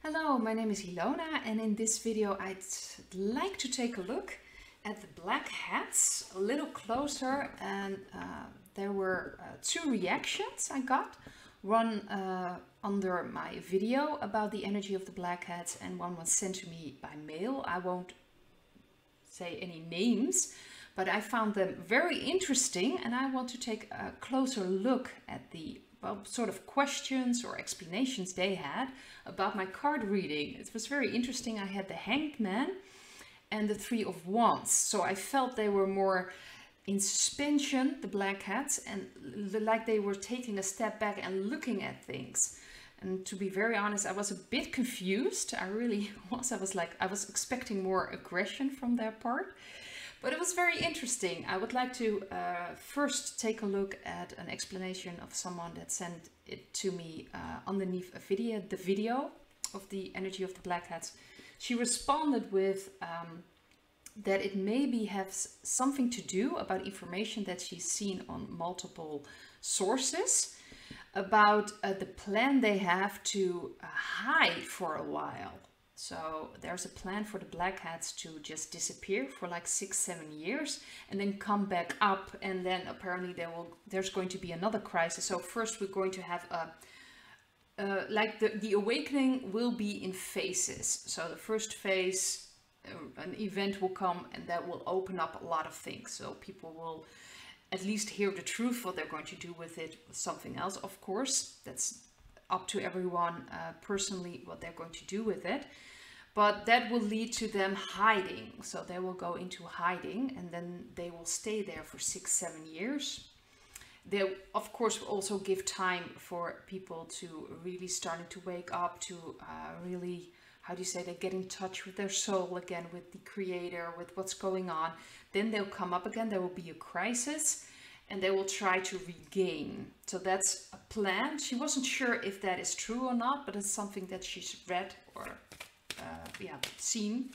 Hello, my name is Ilona, and in this video I'd like to take a look at the black hats a little closer, and there were two reactions I got. One under my video about the energy of the black hats, and one was sent to me by mail. I won't say any names, but I found them very interesting, and I want to take a closer look at the sort of questions or explanations they had about my card reading. It was very interesting. I had the Hanged Man and the Three of Wands, so I felt they were more in suspension, the black hats, and like they were taking a step back and looking at things. And to be very honest, I was a bit confused. I really was. I was expecting more aggression from their part. But it was very interesting. I would like to first take a look at an explanation of someone that sent it to me underneath the video of the energy of the black hats. She responded with that it maybe has something to do about information that she's seen on multiple sources about the plan they have to hide for a while. So there's a plan for the black hats to just disappear for like 6-7 years and then come back up, and then apparently there's going to be another crisis. So first we're going to have the awakening will be in phases. So the first phase, an event will come and that will open up a lot of things. So people will at least hear the truth, what they're going to do with it, something else. Of course, that's up to everyone personally what they're going to do with it. But that will lead to them hiding. So they will go into hiding and then they will stay there for 6-7 years. They, of course, will also give time for people to really starting to wake up, to really, how do you say, they get in touch with their soul again, with the creator, with what's going on. Then they'll come up again. There will be a crisis and they will try to regain. So that's a plan. She wasn't sure if that is true or not, but it's something that she's read or seen.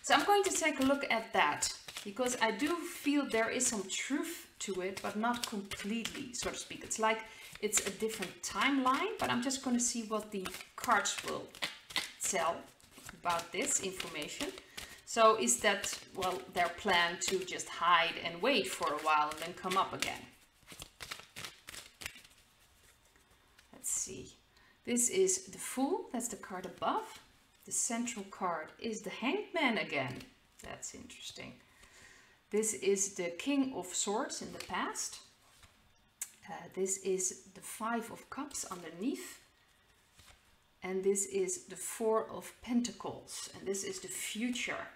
So I'm going to take a look at that, because I do feel there is some truth to it, but not completely, so to speak. It's like it's a different timeline, but I'm just going to see what the cards will tell about this information. So is that, well, their plan to just hide and wait for a while and then come up again? Let's see. This is the Fool, that's the card above. The central card is the Hanged Man again. That's interesting. This is the King of Swords in the past. This is the Five of Cups underneath. And this is the Four of Pentacles. And this is the future.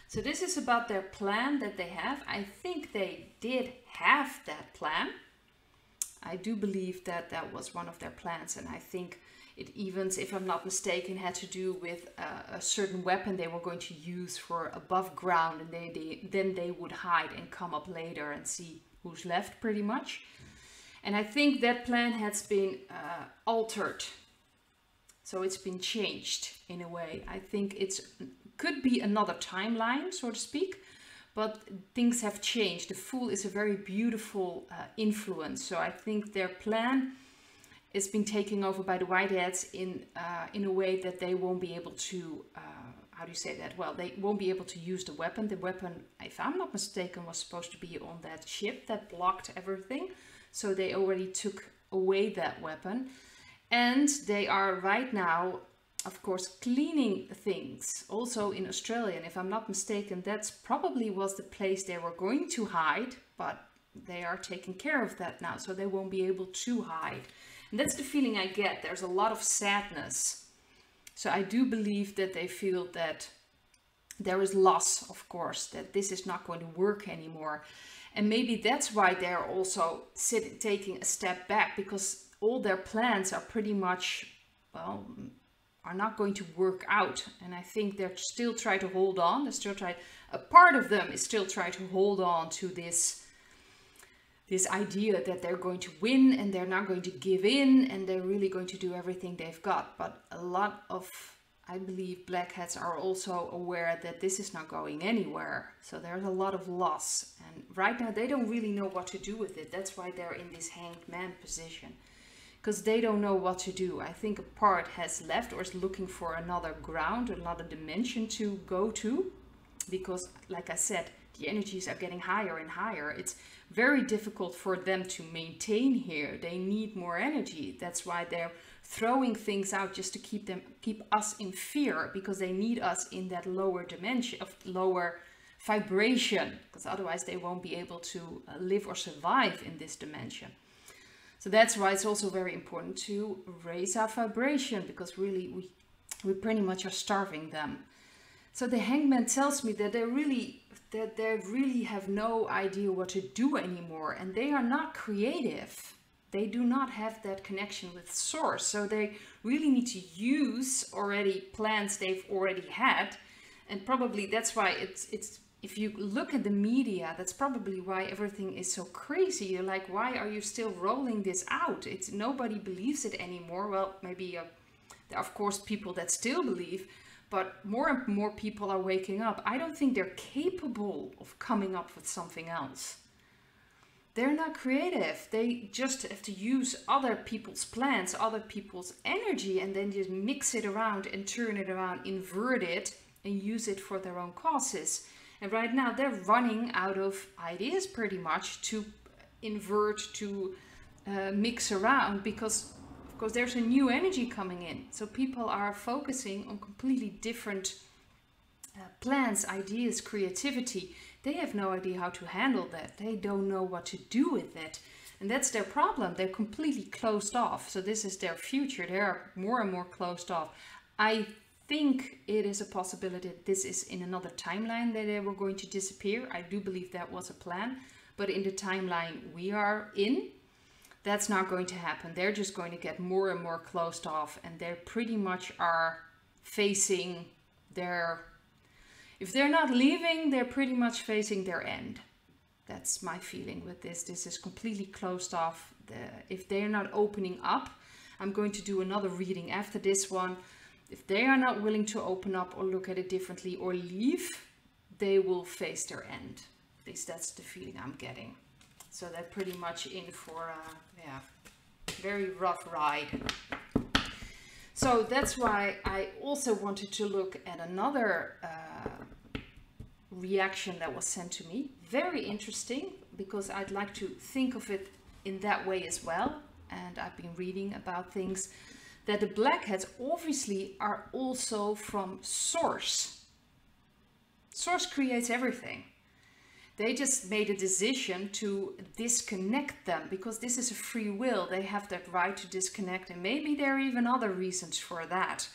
So this is about their plan that they have. I think they did have that plan. I do believe that that was one of their plans. And I think it even, if I'm not mistaken, had to do with a certain weapon they were going to use for above ground. And then they would hide and come up later and see who's left, pretty much. And I think that plan has been altered. So it's been changed in a way. I think it could be another timeline, so to speak, but things have changed. The Fool is a very beautiful influence. So I think their plan has been taken over by the Whiteheads in a way that they won't be able to, how do you say that? Well, they won't be able to use the weapon. The weapon, if I'm not mistaken, was supposed to be on that ship that blocked everything. So they already took away that weapon. And they are right now, of course, cleaning things. Also in Australia, and if I'm not mistaken, that's probably was the place they were going to hide, but they are taking care of that now, so they won't be able to hide. And that's the feeling I get. There's a lot of sadness. So I do believe that they feel that there is loss, of course, that this is not going to work anymore. And maybe that's why they're also taking a step back, because all their plans are pretty much, well, are not going to work out. And I think they're still trying to hold on. They're still trying, a part of them is still trying to hold on to this idea that they're going to win and they're not going to give in and they're really going to do everything they've got. But a lot of, I believe, black hats are also aware that this is not going anywhere. So there's a lot of loss. And right now they don't really know what to do with it. That's why they're in this Hanged Man position. because they don't know what to do. I think a part has left or is looking for another ground, another dimension to go to, because like I said, the energies are getting higher and higher. It's very difficult for them to maintain here. They need more energy. That's why they're throwing things out just to keep us in fear, because they need us in that lower dimension, of lower vibration, because otherwise they won't be able to live or survive in this dimension. So that's why it's also very important to raise our vibration, because really we pretty much are starving them. So the Hangman tells me that they really have no idea what to do anymore, and they are not creative. They do not have that connection with source. So they really need to use already plans they've already had. And probably that's why it's if you look at the media, that's probably why everything is so crazy. You're like, why are you still rolling this out? It's nobody believes it anymore. Well, maybe there are of course people that still believe, but more and more people are waking up. I don't think they're capable of coming up with something else. They're not creative. They just have to use other people's plans, other people's energy, and then just mix it around and turn it around, invert it, and use it for their own causes. And right now they're running out of ideas pretty much to invert, to mix around, because of course there's a new energy coming in. So people are focusing on completely different plans, ideas, creativity. They have no idea how to handle that. They don't know what to do with it. And that's their problem. They're completely closed off. So this is their future. They are more and more closed off. I think it is a possibility that this is in another timeline that they were going to disappear. I do believe that was a plan. But in the timeline we are in, that's not going to happen. They're just going to get more and more closed off. And they pretty much are facing their... If they're not leaving, they're pretty much facing their end. That's my feeling with this. This is completely closed off. If they're not opening up, I'm going to do another reading after this one. If they are not willing to open up or look at it differently or leave, they will face their end. At least that's the feeling I'm getting. So they're pretty much in for a very rough ride. So that's why I also wanted to look at another reaction that was sent to me. Very interesting, because I'd like to think of it in that way as well. And I've been reading about things that the black hats obviously are also from source. Source creates everything. They just made a decision to disconnect them, because this is a free will. They have that right to disconnect, and maybe there are even other reasons for that.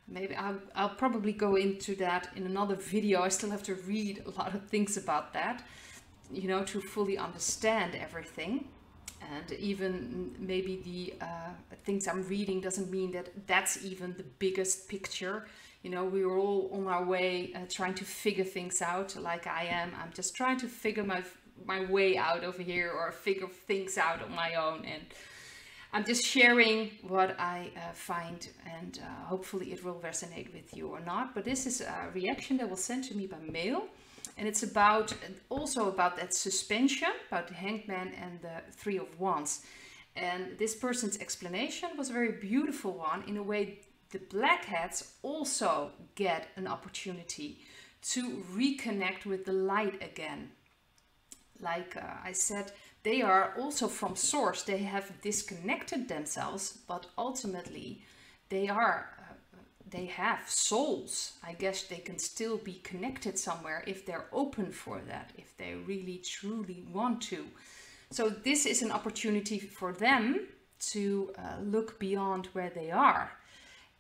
Maybe I'll probably go into that in another video. I still have to read a lot of things about that, you know, to fully understand everything. And even maybe the things I'm reading doesn't mean that that's even the biggest picture. You know, we were all on our way trying to figure things out, like I am. I'm just trying to figure my way out over here, or figure things out on my own. And I'm just sharing what I find, and hopefully it will resonate with you or not. But this is a reaction that was sent to me by mail. And it's about, also about that suspension, about the Hangman and the Three of Wands. And this person's explanation was a very beautiful one. In a way, the black hats also get an opportunity to reconnect with the light again. Like I said, they are also from source. They have disconnected themselves, but ultimately they have souls. I guess they can still be connected somewhere if they're open for that, if they really truly want to. So this is an opportunity for them to look beyond where they are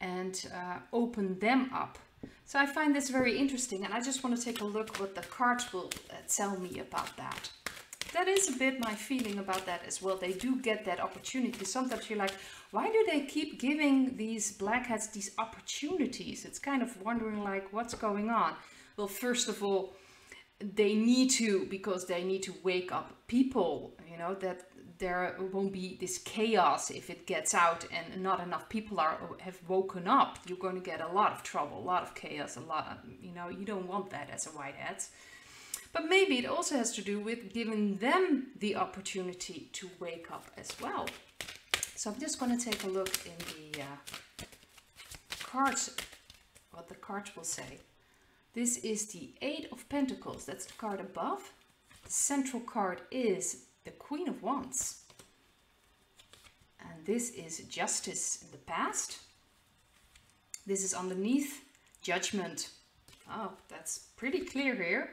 and open them up. So I find this very interesting, and I just want to take a look what the cards will tell me about that. That is a bit my feeling about that as well. They do get that opportunity. Sometimes you're like, why do they keep giving these black hats these opportunities? It's kind of wondering like, what's going on? Well, first of all, they need to, because they need to wake up people, you know, that there won't be this chaos if it gets out and not enough people have woken up. You're going to get a lot of trouble, a lot of chaos, a lot of, you know, you don't want that as a white hat. But maybe it also has to do with giving them the opportunity to wake up as well. So I'm just going to take a look in the cards, what the cards will say. This is the Eight of Pentacles, that's the card above. The central card is the Queen of Wands. And this is Justice in the past. This is underneath, Judgment. Oh, that's pretty clear here.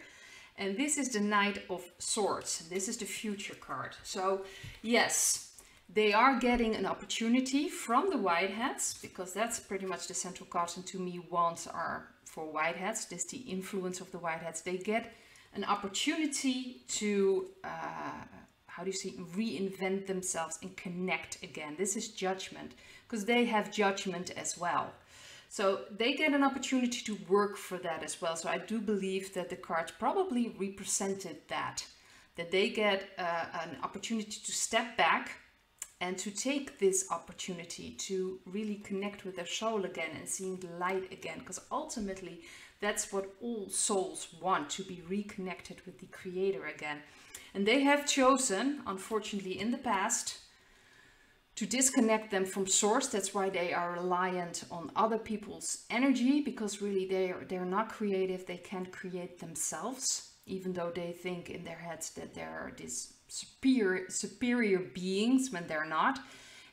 And this is the Knight of Swords. This is the future card. So yes, they are getting an opportunity from the Whiteheads, because that's pretty much the central card. And to me, wands are for Whiteheads. This is the influence of the Whiteheads. They get an opportunity to, how do you say, reinvent themselves and connect again. This is Judgment, because they have judgment as well. So they get an opportunity to work for that as well. So I do believe that the cards probably represented that they get an opportunity to step back and to take this opportunity to really connect with their soul again and seeing the light again. Because ultimately, that's what all souls want, to be reconnected with the Creator again. And they have chosen, unfortunately, in the past, to disconnect them from source. That's why they are reliant on other people's energy, because really they're not creative. They can't create themselves, even though they think in their heads that they're these superior beings when they're not.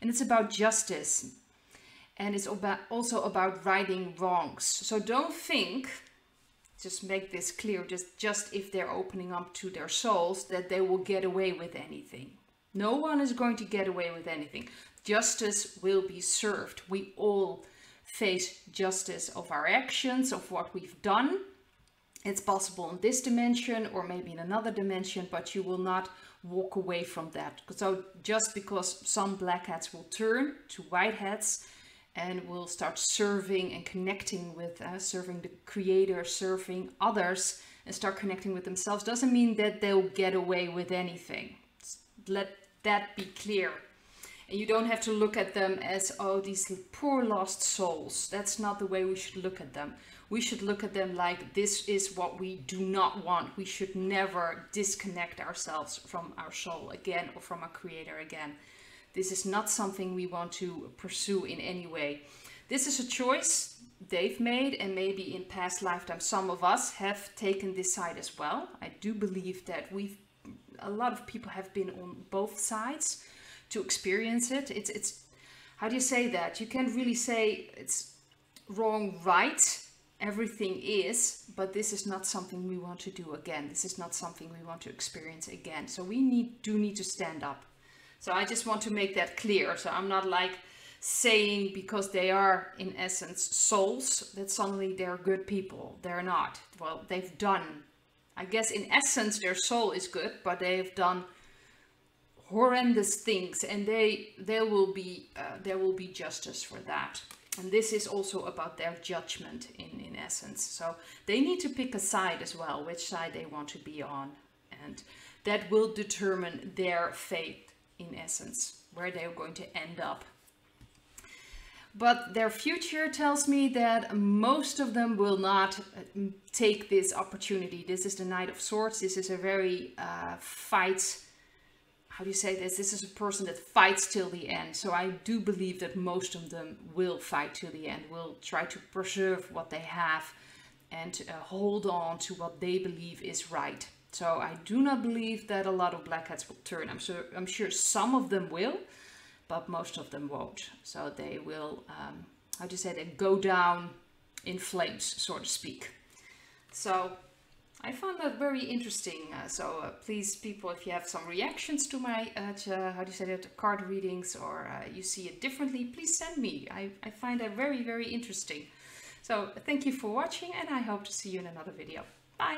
And it's about justice, and it's also about righting wrongs. So don't think, just make this clear, just if they're opening up to their souls, that they will get away with anything. No one is going to get away with anything. Justice will be served. We all face justice of our actions, of what we've done. It's possible in this dimension or maybe in another dimension, but you will not walk away from that. So just because some black hats will turn to white hats and will start serving and connecting with, serving the Creator, serving others, and start connecting with themselves, doesn't mean that they'll get away with anything. Let that be clear. And you don't have to look at them as, oh, these poor lost souls. That's not the way we should look at them. We should look at them like, this is what we do not want. We should never disconnect ourselves from our soul again, or from our Creator again. This is not something we want to pursue in any way. This is a choice they've made, and maybe in past lifetimes some of us have taken this side as well. I do believe that a lot of people have been on both sides to experience it. It's how do you say that? You can't really say it's wrong, right. Everything is, but this is not something we want to do again. This is not something we want to experience again. So we do need to stand up. So I just want to make that clear. So I'm not like saying because they are in essence souls that suddenly they're good people. They're not. Well, they've done, I guess in essence their soul is good, but they have done horrendous things, and there will be justice for that. And this is also about their judgment in essence. So they need to pick a side as well, which side they want to be on, and that will determine their fate in essence, where they're going to end up. But their future tells me that most of them will not take this opportunity. This is the Knight of Swords. This is a very how do you say this? This is a person that fights till the end. So I do believe that most of them will fight till the end, will try to preserve what they have and hold on to what they believe is right. So I do not believe that a lot of black hats will turn. I'm sure some of them will, but most of them won't. So they will, how do you say, they go down in flames, so to speak. So I found that very interesting. Please, people, if you have some reactions to my, how do you say that, card readings, or you see it differently, please send me. I find that very, very interesting. So thank you for watching, and I hope to see you in another video. Bye!